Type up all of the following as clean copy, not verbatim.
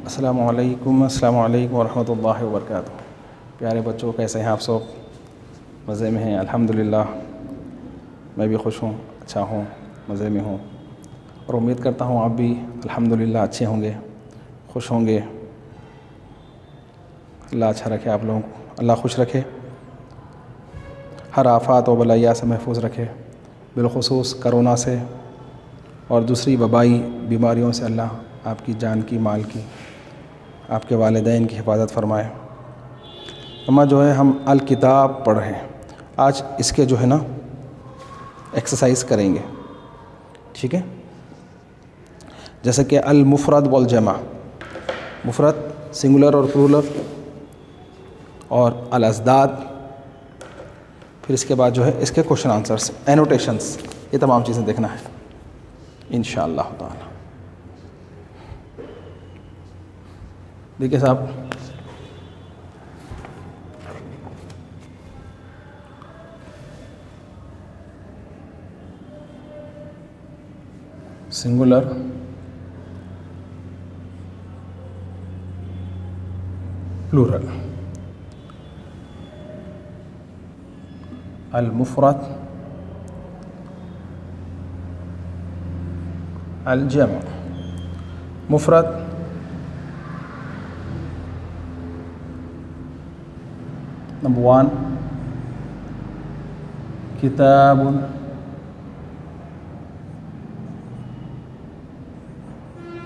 السلام علیکم ورحمۃ اللہ وبرکاتہ۔ پیارے بچوں، کیسے ہیں آپ سب؟ مزے میں ہیں؟ الحمدللہ میں بھی خوش ہوں، اچھا ہوں، مزے میں ہوں، اور امید کرتا ہوں آپ بھی الحمدللہ اچھے ہوں گے، خوش ہوں گے۔ اللہ اچھا رکھے آپ لوگوں کو، اللہ خوش رکھے، ہر آفات و بلیا سے محفوظ رکھے، بالخصوص کرونا سے اور دوسری وبائی بیماریوں سے اللہ آپ کی جان کی، مال کی، آپ کے والدین کی حفاظت فرمائے۔ اما جو ہے ہم الکتاب پڑھ رہے ہیں، آج اس کے جو ہے نا ایکسرسائز کریں گے، ٹھیک ہے؟ جیسے کہ المفرد والجمع، مفرد سنگولر اور پلورل، اور الازداد، پھر اس کے بعد جو ہے اس کے کوشچن آنسرس، اینوٹیشنس، یہ تمام چیزیں دیکھنا ہے انشاءاللہ تعالی۔ دیکھیے صاحب، سنگولر، پلورل، المفرد، الجمع۔ مفرد نمبر 1 کتاب،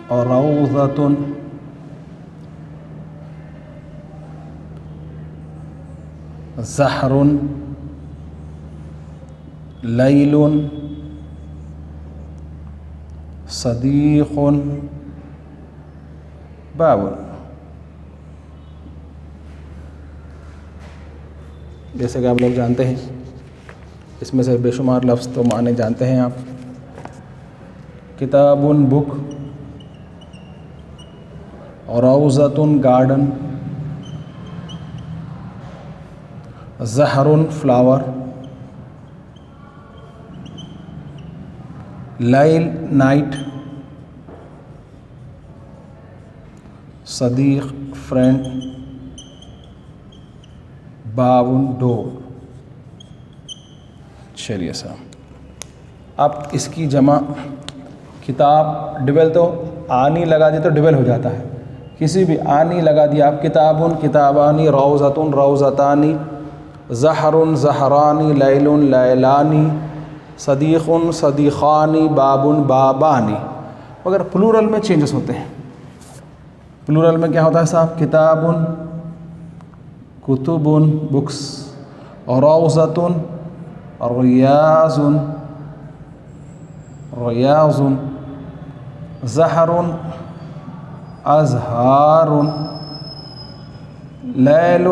اور روضۃ، زہر، لیل، صدیق، باب۔ جیسے کہ آپ لوگ جانتے ہیں، اس میں سے بے شمار لفظ تو معنی جانتے ہیں آپ۔ کتاب بک، روضۃ گارڈن، زہر فلاور، لیل نائٹ، صدیق فرینڈ، باب ڈور۔ چلیے صاحب، اب اس کی جمع کتاب، ڈبل تو آنی لگا دی تو ڈبل ہو جاتا ہے، کسی بھی آنی لگا دیا آپ، کتاب کتابانی، روضۃ روضتانی، زہر زہرانی، لیل لیلانی، صدیق صدیقانی، باب بابانی۔ مگر پلورل میں چینجز ہوتے ہیں۔ پلورل میں کیا ہوتا ہے صاحب؟ کتاب، کتب بکس، روضۃ ریاض ریاض، زہر ازہار، لیل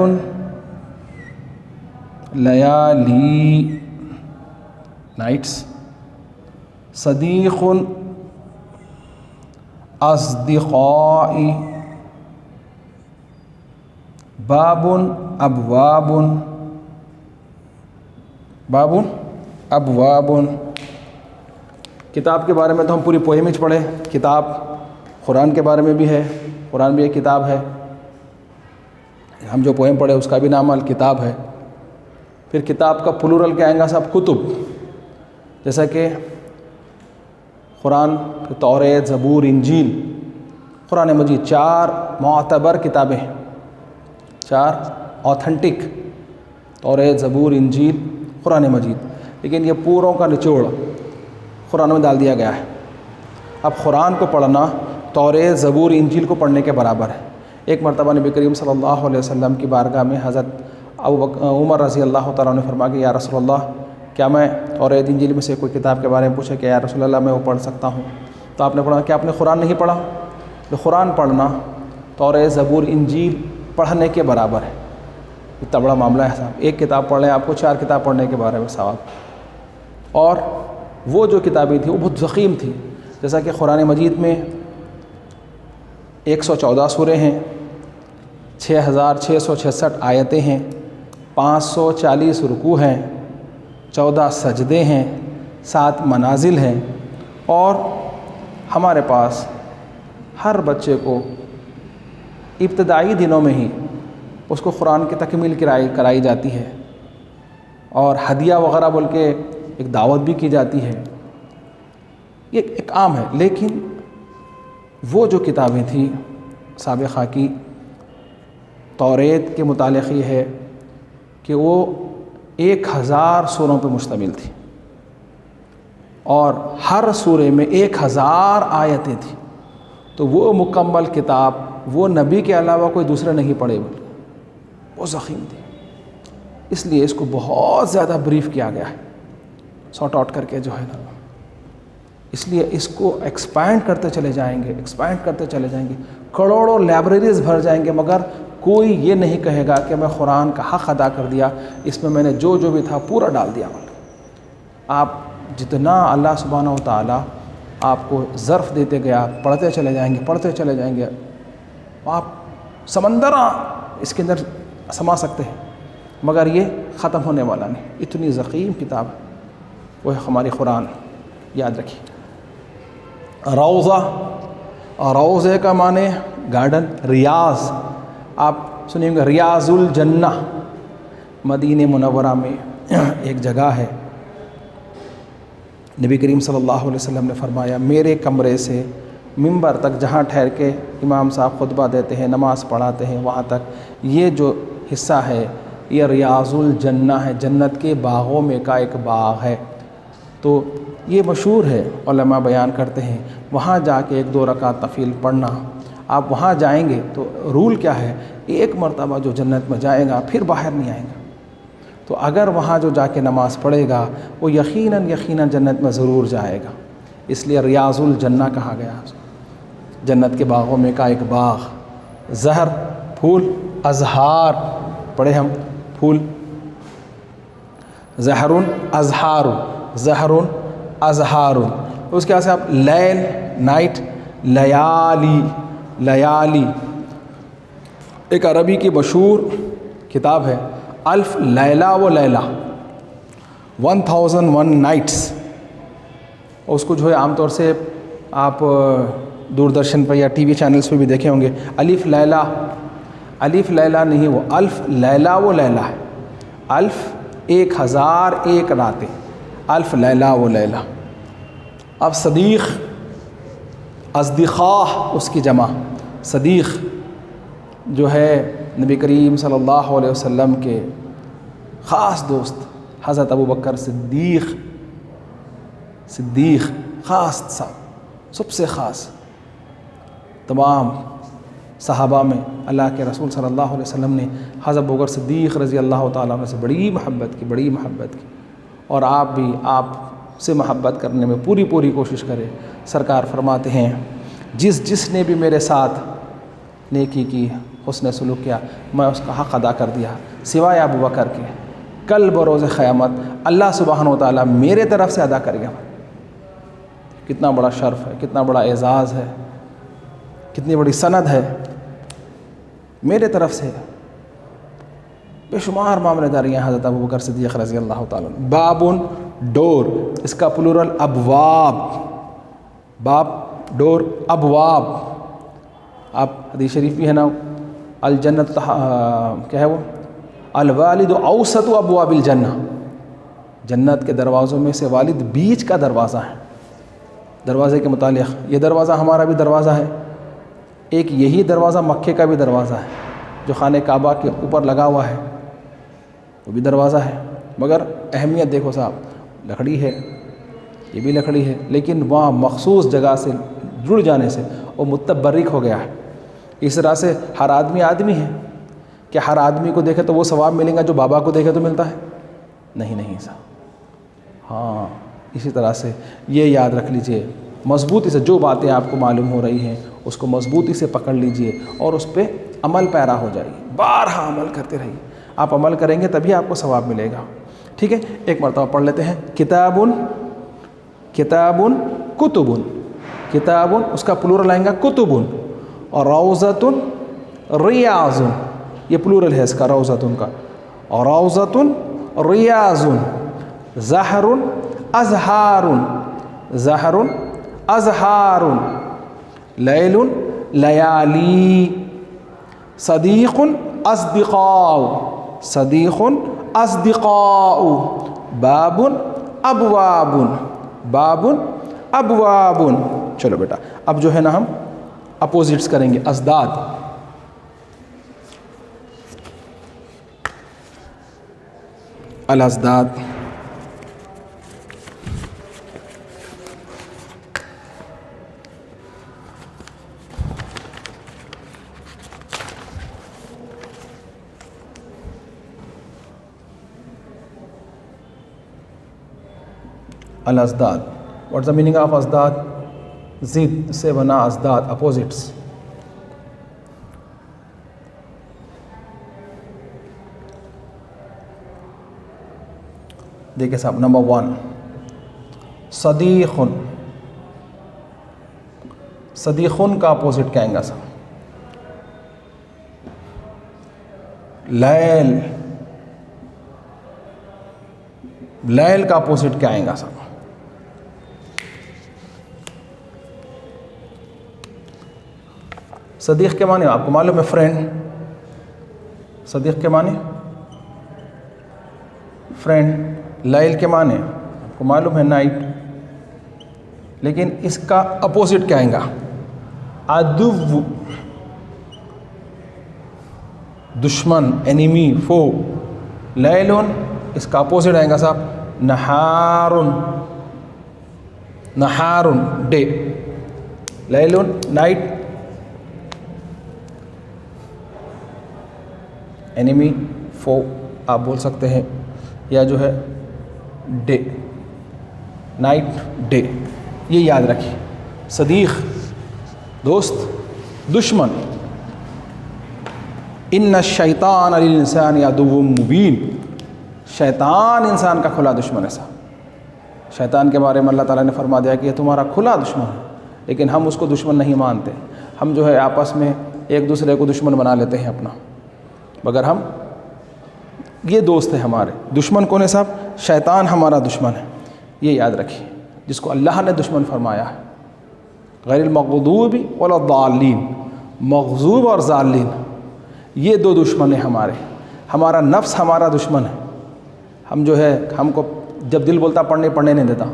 لیالی نائٹس، صدیق اصدقائی، باب ابواب، باب ابواب۔ کتاب کے بارے میں تو ہم پوری پوئم ہی پڑھے، کتاب قرآن کے بارے میں بھی ہے، قرآن بھی ایک کتاب ہے، ہم جو پوئم پڑھے اس کا بھی نام الکتاب ہے۔ پھر کتاب کا پلورل کیا آئے گا صاحب؟ کتب، جیسا کہ قرآن، توریت، زبور، انجیل، قرآن مجید، 4 معتبر کتابیں، 4 آتھنٹک، توریت، زبور، انجیل، قرآن مجید، لیکن یہ پوروں کا نچوڑ قرآن میں ڈال دیا گیا ہے۔ اب قرآن کو پڑھنا توریت، زبور، انجیل کو پڑھنے کے برابر ہے۔ ایک مرتبہ نبی کریم صلی اللہ علیہ وسلم کی بارگاہ میں حضرت عمر رضی اللہ تعالیٰ نے فرمایا کہ یا رسول اللہ، کیا میں توریت انجیل میں سے کوئی کتاب کے بارے میں پوچھے کہ یا رسول اللہ میں وہ پڑھ سکتا ہوں؟ تو آپ نے پڑھا کہ آپ نے قرآن نہیں پڑھا؟ تو قرآن پڑھنا توریت، زبور، انجیل پڑھنے کے برابر ہے۔ اتنا بڑا معاملہ ہے صاحب، ایک کتاب پڑھ لیں آپ کو 4 کتاب پڑھنے کے بارے میں ثواب۔ اور وہ جو کتابیں تھیں وہ بہت ضخیم تھیں، جیسا کہ قرآن مجید میں 114 سورے ہیں، 6666 آیتیں ہیں، 540 رکوع ہیں، 14 سجدے ہیں، 7 منازل ہیں، اور ہمارے پاس ہر بچے کو ابتدائی دنوں میں ہی اس کو قرآن کی تکمیل کرائی جاتی ہے، اور ہدیہ وغیرہ بول کے ایک دعوت بھی کی جاتی ہے، یہ ایک عام ہے۔ لیکن وہ جو کتابیں تھیں سابقہ کی، توریت کے متعلق یہ ہے کہ وہ 1000 سوروں پہ مشتمل تھی، اور ہر سورے میں 1000 آیتیں تھیں، تو وہ مکمل کتاب وہ نبی کے علاوہ کوئی دوسرے نہیں پڑھے، وہ ضخیم تھی، اس لیے اس کو بہت زیادہ بریف کیا گیا ہے، سارٹ آؤٹ کر کے جو ہے نا، اس لیے اس کو ایکسپینڈ کرتے چلے جائیں گے، کروڑوں لائبریریز بھر جائیں گے، مگر کوئی یہ نہیں کہے گا کہ میں قرآن کا حق ادا کر دیا، اس میں نے جو بھی تھا پورا ڈال دیا۔ آپ جتنا اللہ سبحانہ و تعالیٰ آپ کو ظرف دیتے گیا، پڑھتے چلے جائیں گے، آپ سمندر اس کے اندر سما سکتے ہیں، مگر یہ ختم ہونے والا نہیں، اتنی ضخیم کتاب ہے وہ ہے ہماری قرآن، یاد رکھیے۔ روضہ، اور روضے کا معنی گارڈن، ریاض، آپ سنیں گے ریاض الجنہ، مدینہ منورہ میں ایک جگہ ہے، نبی کریم صلی اللہ علیہ وسلم نے فرمایا میرے کمرے سے منبر تک جہاں ٹھہر کے امام صاحب خطبہ دیتے ہیں، نماز پڑھاتے ہیں، وہاں تک یہ جو حصہ ہے یہ ریاض الجنہ ہے، جنت کے باغوں میں کا ایک باغ ہے۔ تو یہ مشہور ہے، علماء بیان کرتے ہیں وہاں جا کے 1-2 رکعت نفل پڑھنا۔ آپ وہاں جائیں گے تو رول کیا ہے، ایک مرتبہ جو جنت میں جائے گا پھر باہر نہیں آئے گا، تو اگر وہاں جو جا کے نماز پڑھے گا وہ یقیناً جنت میں ضرور جائے گا، اس لیے ریاض الجنہ کہا گیا، جنت کے باغوں میں کا ایک باغ۔ زہر، پھول، ازہار پڑھے ہم، پھول، زہر ازہار، زہر ازہار، اس کے سے آپ لیل، نائٹ، لیالی، ایک عربی کی مشہور کتاب ہے الف لیلہ و لیلہ، 1001 نائٹس، اس کو جو ہے عام طور سے آپ دوردرشن پہ یا ٹی وی چینلز پہ بھی دیکھے ہوں گے، الف لیلہ نہیں، وہ الف لیلہ و لیلہ ہے، الف 1001 راتیں، الف لیلہ و لیلہ۔ اب صدیق، اصدقاء اس کی جمع، صدیق جو ہے نبی کریم صلی اللہ علیہ وسلم کے خاص دوست حضرت ابوبکر صدیق خاص صاحب، سب سے خاص، تمام صحابہ میں اللہ کے رسول صلی اللہ علیہ وسلم نے حضرت ابوبکر صدیق رضی اللہ تعالیٰ عنہ سے بڑی محبت کی، اور آپ بھی آپ سے محبت کرنے میں پوری کوشش کرے۔ سرکار فرماتے ہیں جس نے بھی میرے ساتھ نیکی کی، حسن سلوک کیا، میں اس کا حق ادا کر دیا، سوائے ابوبکر کے، کل بروز قیامت اللہ سبحانہ و تعالیٰ میرے طرف سے ادا کرے گا۔ کتنا بڑا شرف ہے، کتنا بڑا اعزاز ہے، کتنی بڑی سند ہے، میرے طرف سے بے شمار معاملے داریاں حضرت ابوبکر صدیق رضی اللہ تعالیٰ عنہ۔ بابن، ڈور، اس کا پلورل ابواب، باب، ڈور، ابواب۔ آپ حدیث شریف بھی ہے نا، الجنت کیا ہے وہ، الوالد اوسط ابواب الجنہ، جنت کے دروازوں میں سے والد بیچ کا دروازہ ہے۔ دروازے کے متعلق، یہ دروازہ ہمارا بھی دروازہ ہے، ایک یہی دروازہ مکے کا بھی دروازہ ہے جو خانہ کعبہ کے اوپر لگا ہوا ہے، وہ بھی دروازہ ہے، مگر اہمیت دیکھو صاحب، لکڑی ہے، یہ بھی لکڑی ہے، لیکن وہاں مخصوص جگہ سے جڑ جانے سے وہ متبرک ہو گیا ہے۔ اس طرح سے ہر آدمی ہے کہ ہر آدمی کو دیکھے تو وہ ثواب ملے گا جو بابا کو دیکھے تو ملتا ہے؟ نہیں صاحب۔ ہاں، اسی طرح سے یہ یاد رکھ لیجئے، مضبوطی سے جو باتیں آپ کو معلوم ہو رہی ہیں اس کو مضبوطی سے پکڑ لیجئے اور اس پہ عمل پیرا ہو جائیے، بارہا عمل کرتے رہیے، آپ عمل کریں گے تبھی آپ کو ثواب ملے گا۔ ٹھیک ہے، ایک مرتبہ پڑھ لیتے ہیں۔ کتابن، کتبن، کتابن اس کا پلورل آئے گا کتبن، اور روضتن، ریاضن، یہ پلورل ہے اس کا، روضتن کا، اور روضتن، ریاضن، زہرن، ازہارن، زہرن، ازہارن، لیلن، لیالی، صدیق اصدقاء، صدیق اصدقاء، باب ابواب، باب ابواب۔ چلو بیٹا اب جو ہے نا ہم اپوزٹس کریں گے، ازداد، الازداد، الازداد۔ واٹس دا میننگ آف ازداد؟ ضد سے بنا ازداد، اپوزٹس۔ دیکھیں صاحب، نمبر 1 صدیق، صدیقن کا اپوزٹ کیا آئے گا صاحب؟ لیل، لیل کا اپوزٹ کیا آئے گا صاحب؟ صدیق کے معنی آپ کو معلوم ہے فرینڈ، صدیق کے معنی فرینڈ، لیل کے معنی آپ کو معلوم ہے نائٹ، لیکن اس کا اپوزٹ کیا آئے گا؟ عدو، دشمن، انیمی، فو۔ لیلن اس کا اپوزٹ آئے گا صاحب نہارن، نہارن ڈے، لیلن نائٹ، انیمی، فو آپ بول سکتے ہیں، یا جو ہے ڈے، نائٹ ڈے، یہ یاد رکھیے۔ صدیق دوست، دشمن۔ ان الشیطان للانسان عدو مبین، شیطان انسان کا کھلا دشمن ہے صاحب۔ شیطان کے بارے میں اللہ تعالیٰ نے فرما دیا کہ یہ تمہارا کھلا دشمن ہے، لیکن ہم اس کو دشمن نہیں مانتے، ہم جو ہے آپس میں ایک دوسرے کو دشمن بنا لیتے ہیں اپنا، مگر ہم یہ دوست ہے ہمارے۔ دشمن کون ہے صاحب؟ شیطان ہمارا دشمن ہے، یہ یاد رکھیے، جس کو اللہ نے دشمن فرمایا ہے۔ غیر المغضوب ولا الضالین، مغضوب اور ضالین یہ دو دشمن ہیں ہمارے۔ ہمارا نفس ہمارا دشمن ہے، ہم جو ہے ہم کو جب دل بولتا پڑھنے نہیں دیتا،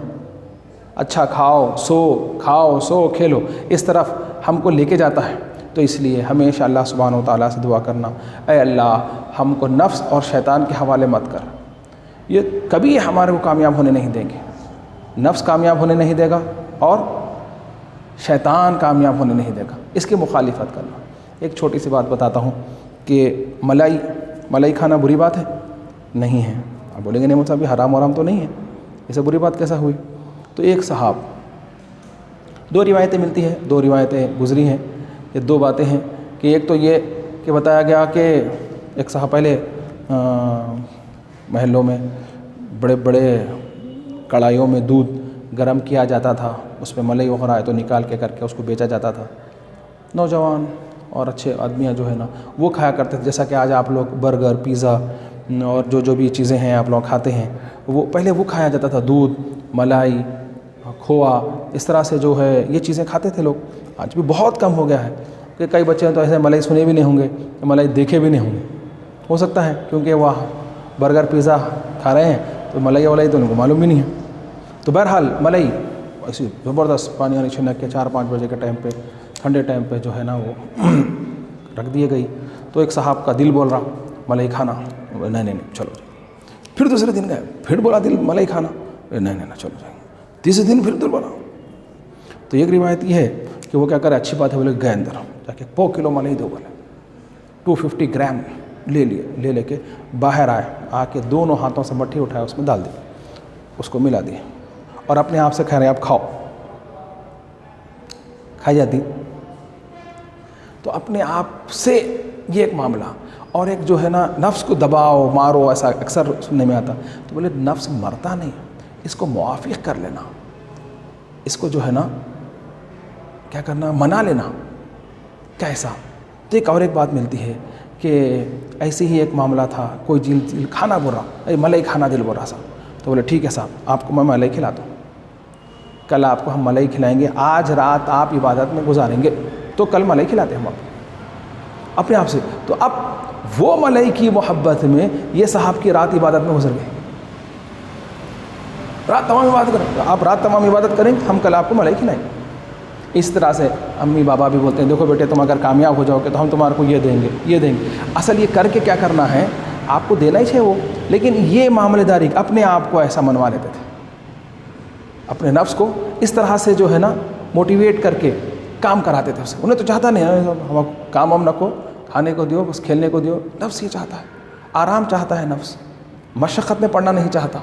اچھا کھاؤ سو کھیلو، اس طرف ہم کو لے کے جاتا ہے۔ تو اس لیے ہمیشہ اللہ سبحانہ و تعالیٰ سے دعا کرنا، اے اللہ ہم کو نفس اور شیطان کے حوالے مت کر، یہ کبھی ہمارے کو کامیاب ہونے نہیں دیں گے، نفس کامیاب ہونے نہیں دے گا اور شیطان کامیاب ہونے نہیں دے گا، اس کی مخالفت کرنا۔ ایک چھوٹی سی بات بتاتا ہوں کہ ملائی کھانا بری بات ہے؟ نہیں ہے۔ آپ بولیں گے نہیں مطلب یہ حرام ورام تو نہیں ہے، اسے بری بات کیسا ہوئی؟ تو ایک صحاب، دو روایتیں ملتی ہیں، دو روایتیں گزری ہیں، یہ دو باتیں ہیں کہ ایک تو یہ کہ بتایا گیا کہ ایک صاحب پہلے محلوں میں بڑے بڑے کڑھائیوں میں دودھ گرم کیا جاتا تھا، اس میں ملائی وغیرہ ہے تو نکال کے کر کے اس کو بیچا جاتا تھا۔ نوجوان اور اچھے آدمیاں جو ہے نا وہ کھایا کرتے تھے، جیسا کہ آج آپ لوگ برگر، پیزا اور جو بھی چیزیں ہیں آپ لوگ کھاتے ہیں، وہ پہلے وہ کھایا جاتا تھا، دودھ، ملائی، کھووا، اس طرح سے جو ہے یہ چیزیں کھاتے تھے لوگ۔ آج بھی بہت کم ہو گیا ہے کہ کئی بچے تو ایسے ملائی سنے بھی نہیں ہوں گے، ملائی دیکھے بھی نہیں ہوں گے، ہو سکتا ہے کیونکہ وہ برگر پیزا کھا رہے ہیں تو ملائی ولائی تو ان کو معلوم بھی نہیں ہے۔ تو بہرحال ملائی ایسی زبردست پانی وانی چھنک کے 4-5 بجے کے ٹائم پہ، ٹھنڈے ٹائم پہ جو ہے نا وہ رکھ دیے گئی۔ تو ایک صاحب کا دل بول رہا ملائی کھانا، نہیں چلو جائیں۔ پھر دوسرے دن گئے، پھر بولا دل ملائی کھانا، نہیں چلو جائیں۔ تیسرے دن پھر دل بولا۔ تو ایک روایت یہ ہے کہ وہ کیا کرے، اچھی بات ہے، بولے گئے اندر جا کے 100 کلو ملائی دو، بولے 250 گرام لے کے باہر آئے، آ کے دونوں ہاتھوں سے مٹھی اٹھایا، اس میں ڈال دی، اس کو ملا دی اور اپنے آپ سے کہہ رہے ہیں آپ کھاؤ، کھائی جاتی۔ تو اپنے آپ سے یہ ایک معاملہ، اور ایک جو ہے نا نفس کو دباؤ مارو، ایسا اکثر سننے میں آتا۔ تو بولے نفس مرتا نہیں، اس کو موافق کر لینا، اس کو جو ہے نا کیا کرنا، منا لینا۔ کیسا؟ تو ایک بات ملتی ہے کہ ایسے ہی ایک معاملہ تھا، کوئی جیل کھانا بول رہا، ملائی کھانا دل بول رہا صاحب، تو بولے ٹھیک ہے صاحب آپ کو میں ملائی کھلاتا ہوں، کل آپ کو ہم ملائی کھلائیں گے، آج رات آپ عبادت میں گزاریں گے تو کل ملائی کھلاتے ہیں ہم آپ کو۔ اپنے آپ سے. تو اب وہ ملئی کی محبت میں یہ صاحب کی رات عبادت میں گزر گئی. رات تمام عبادت کریں, آپ رات تمام عبادت کریں, ہم کل آپ کو ملائی کھلائیں. اس طرح سے امی بابا بھی بولتے ہیں دیکھو بیٹے تم اگر کامیاب ہو جاؤ گے تو ہم تمہارے کو یہ دیں گے یہ دیں گے. اصل یہ کر کے کیا کرنا ہے, آپ کو دینا ہی چاہیے وہ, لیکن یہ معاملہ داری اپنے آپ کو ایسا منوا لیتے تھے, اپنے نفس کو اس طرح سے جو ہے نا موٹیویٹ کر کے کام کراتے تھے اسے. انہیں تو چاہتا نہیں ہے ہم کام وام نہ کو, کھانے کو دیو بس, کھیلنے کو دیو. نفس یہ چاہتا ہے, آرام چاہتا ہے نفس, مشقت میں پڑنا نہیں چاہتا.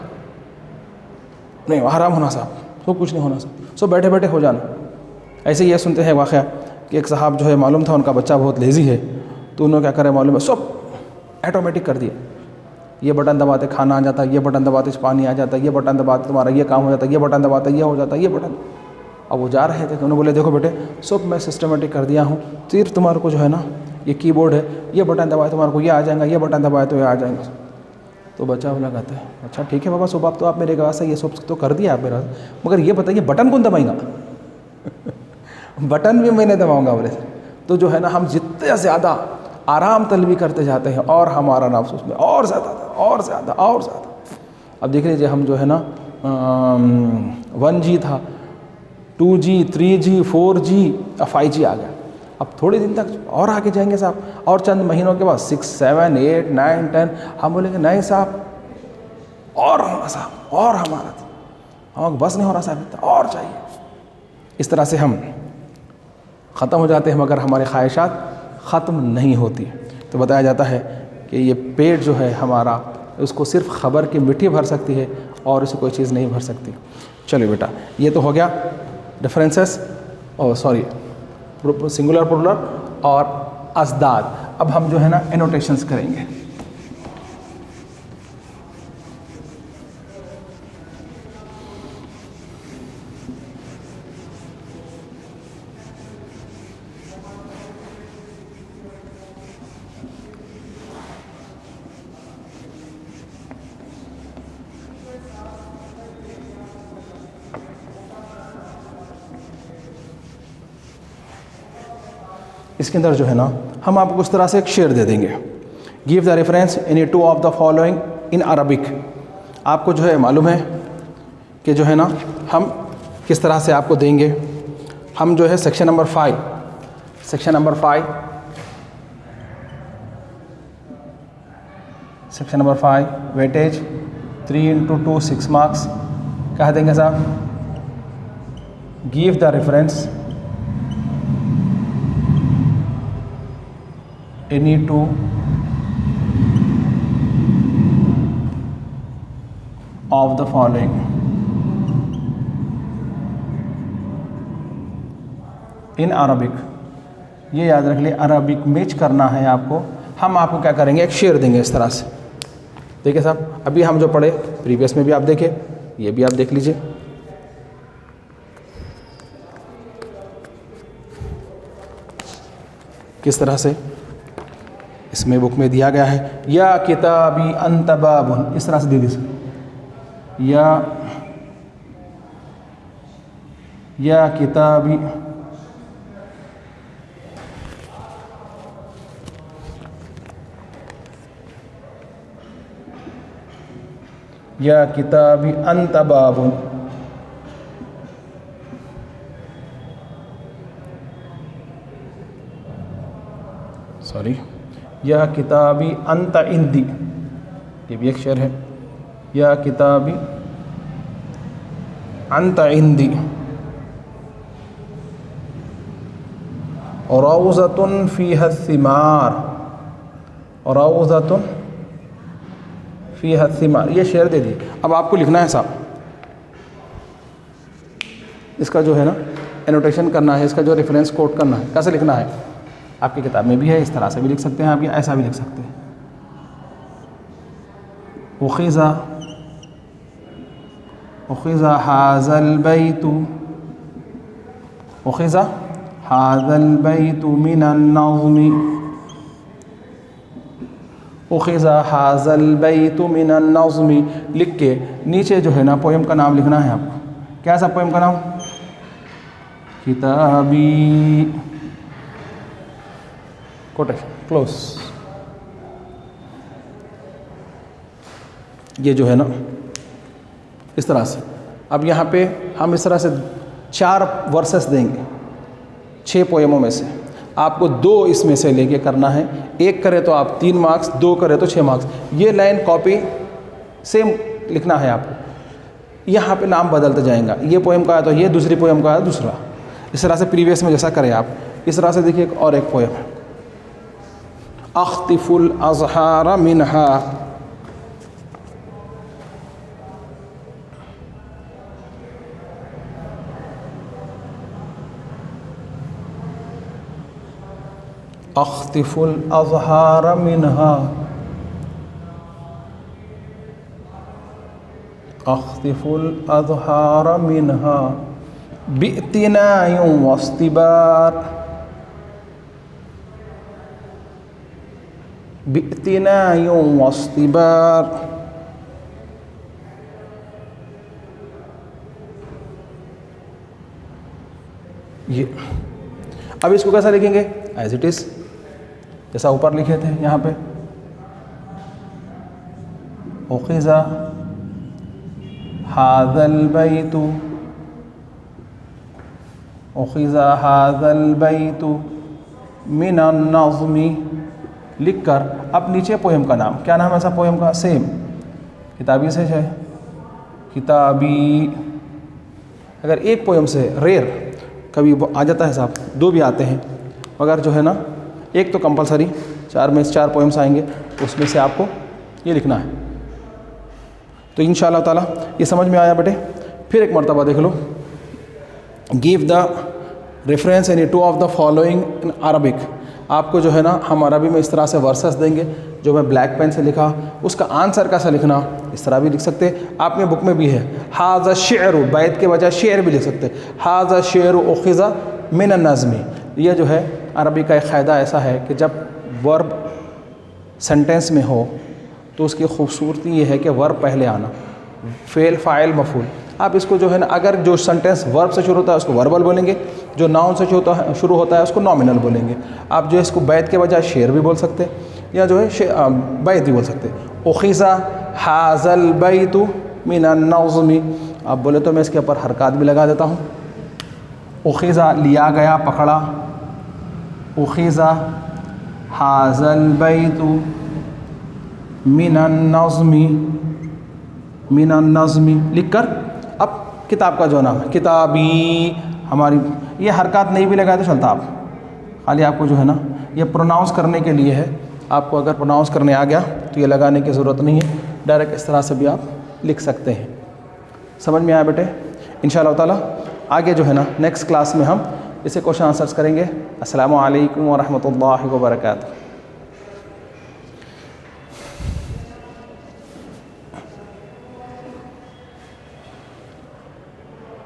نہیں آرام ہونا صاحب, سب کچھ نہیں ہونا صاحب, سب بیٹھے بیٹھے ہو جانا. ایسے یہ سنتے ہیں واقعہ کہ ایک صاحب جو ہے معلوم تھا ان کا بچہ بہت لیزی ہے, تو انہوں نے کیا کرے معلوم ہے سب ایٹومیٹک کر دیا. یہ بٹن دباتے کھانا آ جاتا ہے, یہ بٹن دباتے پانی آ جاتا ہے, یہ بٹن دباتے تمہارا یہ کام ہو جاتا ہے, یہ بٹن دباتے یہ ہو جاتا ہے, یہ بٹن. اب وہ جا رہے تھے تو انہوں نے بولے دیکھو بیٹے سب میں سسٹمیٹک کر دیا ہوں, صرف تمہارے کو جو ہے نا یہ کی بورڈ ہے, یہ بٹن دبائے تمہارے کو یہ آ جائیں گا, یہ بٹن دبائے تو یہ آ جائیں گا. تو بچہ بولا کہتا ہے اچھا ٹھیک ہے بابا صبح تو آپ میرے پاس یہ سب تو کر دیا آپ میرا, مگر یہ بتائیے بٹن کون دبائیں گا؟ بٹن بھی میں نے دباؤں گا بولے. تو جو ہے نا ہم جتنے زیادہ آرام طلبی کرتے جاتے ہیں اور ہمارا نفس اس میں اور زیادہ اور زیادہ اور زیادہ. اب دیکھ لیجیے ہم جو ہے نا 1G تھا, 2G 3G 4G اب 5G آ گیا. اب تھوڑے دن تک اور آگے جائیں گے صاحب, اور چند مہینوں کے بعد 6 7 8 9 10. ہم بولیں گے نہیں صاحب اور ہونا صاحب اور ہمارا تھا, ہم بس نہیں ہو رہا صاحب اور چاہیے. اس طرح سے ہم ختم ہو جاتے ہیں مگر ہماری خواہشات ختم نہیں ہوتی. تو بتایا جاتا ہے کہ یہ پیٹ جو ہے ہمارا اس کو صرف خبر کی مٹھی بھر سکتی ہے اور اسے کوئی چیز نہیں بھر سکتی. چلو بیٹا یہ تو ہو گیا ڈفرینسز اور سوری سنگولر پلورل اور ازداد. اب ہم جو ہے نا انوٹیشنز کریں گے. اس کے اندر جو ہے نا ہم آپ کو اس طرح سے ایک شعر دے دیں گے. Give the reference any 2 of the following in Arabic. آپ کو جو ہے معلوم ہے کہ جو ہے نا ہم کس طرح سے آپ کو دیں گے. ہم جو ہے سیکشن نمبر 5 ویٹیج 3 × 2 6 مارکس کہہ دیں گے صاحب. Give the reference any 2 of the following. in Arabic. یہ یاد رکھ لیں عربک میچ کرنا ہے آپ کو. ہم آپ کو کیا کریں گے ایک شعر دیں گے اس طرح سے. دیکھیں صاحب ابھی ہم جو پڑھے پریویس میں بھی آپ دیکھیں, یہ بھی آپ دیکھ لیجئے. کس طرح سے اس میں بک میں دیا گیا ہے. یا کتابی انت باب, اس طرح سے دے دیجیے. یا کتابی یا کتابی انت باب. سوری یا کتابی انت عندی, یہ بھی ایک شعر ہے. یا کتابی انت عندی روضۃ فیہا الثمار. روضۃ فیہا الثمار, یہ شعر دے دی. اب آپ کو لکھنا ہے صاحب, اس کا جو ہے نا انوٹیشن کرنا ہے, اس کا جو ریفرنس کوٹ کرنا ہے. کیسے لکھنا ہے آپ کی کتاب میں بھی ہے, اس طرح سے بھی لکھ سکتے ہیں آپ, یا ایسا بھی لکھ سکتے ہیں. اخذ هذا البيت اخذ هذا البيت من النظم. اخذ هذا البيت من النظم لکھ کے نیچے جو ہے نا پویم کا نام لکھنا ہے آپ کو. کیسا پویم کا نام؟ کتابی. Quotation close. یہ جو ہے نا اس طرح سے. اب یہاں پہ ہم اس طرح سے 4 ورسز دیں گے 6 پویموں میں سے. آپ کو 2 اس میں سے لے کے کرنا ہے. 1 کرے تو آپ 3 مارکس, 2 کرے تو 6 مارکس. یہ لائن کاپی سیم لکھنا ہے آپ کو. یہاں پہ نام بدلتے جائیں گا. یہ پویم کا ہے تو یہ, دوسری پویم کا ہے دوسرا. اس طرح سے پریویس میں جیسا کریں آپ. اس طرح سے دیکھیے اور ایک پویم ہے اخطف الازہار منہا. اخطف الازہار منہا اخطف الازہار منہا باعتناء واصطبار باعتناء واصطبار. یہ اب اس کو کیسا لکھیں گے؟ ایز اٹ از جیسا اوپر لکھے تھے یہاں پہ. اخذ هذا البيت اخذ هذا البيت من النظم. لکھ کر اب نیچے پویم کا نام. کیا نام ہے ایسا پویم کا؟ سیم کتابی سے ہے. کتابی. اگر ایک پویم سے ریئر کبھی آ جاتا ہے صاحب, 2 بھی آتے ہیں, مگر جو ہے نا ایک تو کمپلسری 4 میں سے 4 پویمس آئیں گے, اس میں سے آپ کو یہ لکھنا ہے. تو انشاءاللہ تعالیٰ یہ سمجھ میں آیا بیٹے. پھر ایک مرتبہ دیکھ لو. Give the reference any 2 of the following in Arabic. آپ کو جو ہے نا ہم عربی میں اس طرح سے ورسز دیں گے جو میں بلیک پین سے لکھا, اس کا آنسر کیسا لکھنا اس طرح بھی لکھ سکتے. آپ میں بک میں بھی ہے ھذا شعر, بیت کے بجائے شعر بھی لکھ سکتے. ھذا شعر اخذ من النظم. یہ جو ہے عربی کا ایک قاعدہ ایسا ہے کہ جب ورب سینٹینس میں ہو تو اس کی خوبصورتی یہ ہے کہ ورب پہلے آنا, فعل فاعل مفعول. آپ اس کو جو ہے نا اگر جو سینٹینس ورب سے شروع ہوتا ہے اس کو وربل بولیں گے, جو ناؤن سے شروع ہوتا ہے اس کو نامنل بولیں گے. آپ جو ہے اس کو بیت کے بجائے شعر بھی بول سکتے یا جو ہے بیت بھی بول سکتے. اخذ ھذا البیت من النظم. آپ بولے تو میں اس کے اوپر حرکات بھی لگا دیتا ہوں. اخذ لیا گیا, پکڑا. اخذ ھذا البیت من النظم من النظم لکھ کر اب کتاب کا جو نام ہے کتابی ہماری. یہ حرکات نہیں بھی لگائے تو چلتا. آپ خالی آپ کو جو ہے نا یہ پروناؤنس کرنے کے لیے ہے. آپ کو اگر پروناؤنس کرنے آ گیا تو یہ لگانے کی ضرورت نہیں ہے, ڈائریکٹ اس طرح سے بھی آپ لکھ سکتے ہیں. سمجھ میں آیا بیٹے؟ انشاءاللہ تعالیٰ آگے جو ہے نا نیکسٹ کلاس میں ہم اسے کوشچن آنسرس کریں گے. السلام علیکم ورحمۃ اللہ وبرکاتہ.